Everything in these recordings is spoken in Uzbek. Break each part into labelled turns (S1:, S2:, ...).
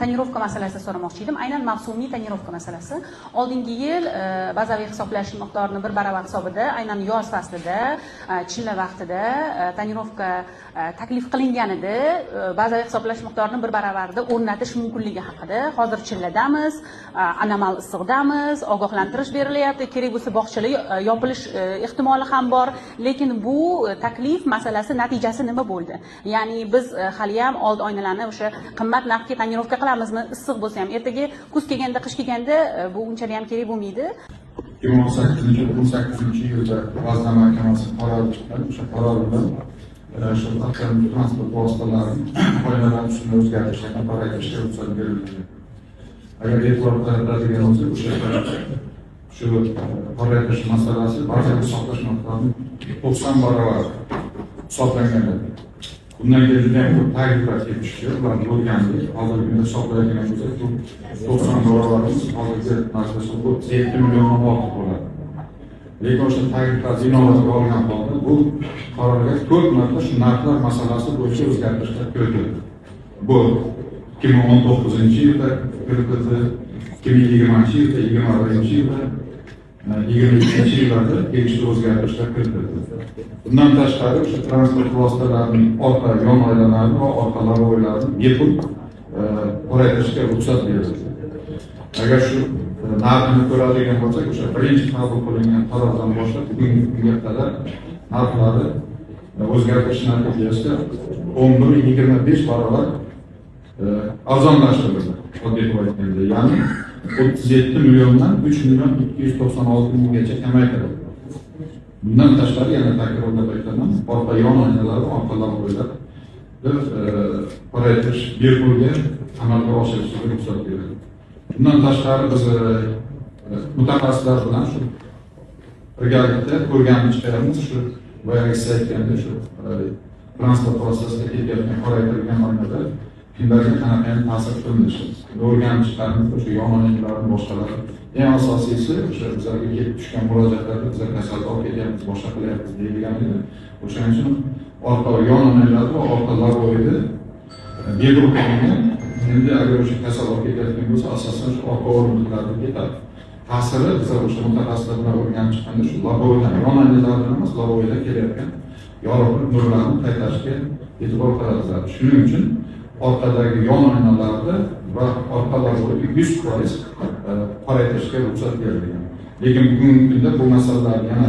S1: tonirovka masalasida so'ramoqchi edim. Aynan mavsumiy tonirovka masalasi. Oldingi yil bazaviy hisoblash miqdorini 1 baravar hisobida aynan yoz faslida, chilla vaqtida tonirovka taklif qilingan edi. Bazaviy hisoblash miqdorini 1 baravarda o'rnatish mumkinligi haqida. Hozir chilladamiz, anomal issiqdamiz, ogohlantirish berilyapti. Kerak bo'lsa bog'chalar yopilish ehtimoli ham bor. Lekin bu taklif masalasi natijasi nima bo'ldi? Ya'ni biz hali ham old oynalarni o'sha qimmat narxga tonirovka qilamizmi? Issiq bo'lsa ham, ertaga kuz kelganda, qish kelganda bu unchalik ham kerak bo'lmaydi.
S2: 2018-yilda Vazirlar Mahkamasi qarori chiqqan. O'sha qaror bilan shu avtomobil transport vositalarining foydalanish usulini o'zgartirishga qaratilishga ruxsat berildi. Agar e'tibor qaratadigan bo'lsak, o'sha shu qo'llanish masalasi bazaviy hisoblash miqdorining 90 baravar hisoblangan edi. Bundan keyin juda ham ko'p takliflar kelib chiqdi. Ularni o'rgandik. Hozirgi kunda hisoblayotgan bo'lsak, 90 baravarimiz hozirgi narxda 7 milliondan ortiq bo'ladi. Lekin o'sha takliflar inobatga olgan holda bu qarorga 4 marta shu narxlar masalasi bo'yicha o'zgartirishlar kiritildi. Bu 2019-yilda kiritildi, 2020-yilda, 2021-yilda, 2022-yillarda tegishli o'zgartirishlar kiritildi. Bundan tashqari o'sha transport vositalarining orqa yon oynalarini va orqa lavoylarini bepul qoraytirishga ruxsat berildi. Agar shu narxni ko'radigan bo'lsak, o'sha birinchi qabul qilingan qarordan boshlab bugungi kunga qadar narxlari o'zgartirish natijasida 11-25 barobar arzonlashtirildi. Oddiy qilib aytganda, ya'ni 37 milliondan 3 million 296 minggacha kamaytirildi. Bundan tashqari yana takrorlab aytaman, orqa yon oynalar va orqa lavoylar qoraytirish bepulga amalga oshirilishiga ruxsat berildi. Bundan tashqari biz mutaxassislar bilan shu birgalikda ko'rganib chiqamiz. Shu boyagi siz aytgandek shu transport vositasida ketayotgan qoraytirilgan oynalar kimlarga qanaqa ta'sir qilinishi o'rganib chiqamiz. O'sha yon oynalarni boshqalari. Eng asosiysi o'sha bizlarga kelib tushgan murojaatlarda bizlar kasallik olib kelyapmiz, boshqa qilyapmiz deyilgan edi. O'shaning uchun orqa yon oynalar va orqa lavoyda bepul qilingan. Endi agar o'sha kasal olib ketayotgan bo'lsa, asosan shu orqa o'rindiqlarga ketadi. Ta'siri bizlar o'sha mutaxassislar bilan o'rganib chiqqanda shu lavoydan, yon oynalardan emas, lavoyda kelayotgan yorug'lik nurlarni qaytarishga e'tibor qaratiladi. Shuning uchun orqadagi yon oynalarda va orqa lavoyda 100% qoraytirishga ruxsat berilgan. Lekin bugungi kunda bu masalalar yana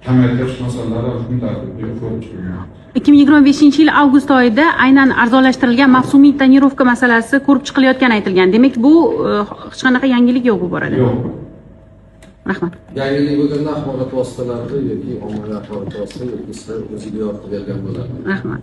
S2: kamaytirish masalalari kun tartibida ko'rib chiqilgan.
S1: 2025-yil avgust oyida aynan arzonlashtirilgan mavsumiy tonirovka masalasi ko'rib chiqilayotgani aytilgan. Demak, bu hech qanaqa yangilik yo'q bu borada.
S2: Yo'q.
S1: Rahmat.
S3: Yangilik bo'lganda axborot vositalarida yoki ommaviy axborot vositasida yoki sizlar o'ziga yoritib bergan bo'ladi.
S1: Rahmat.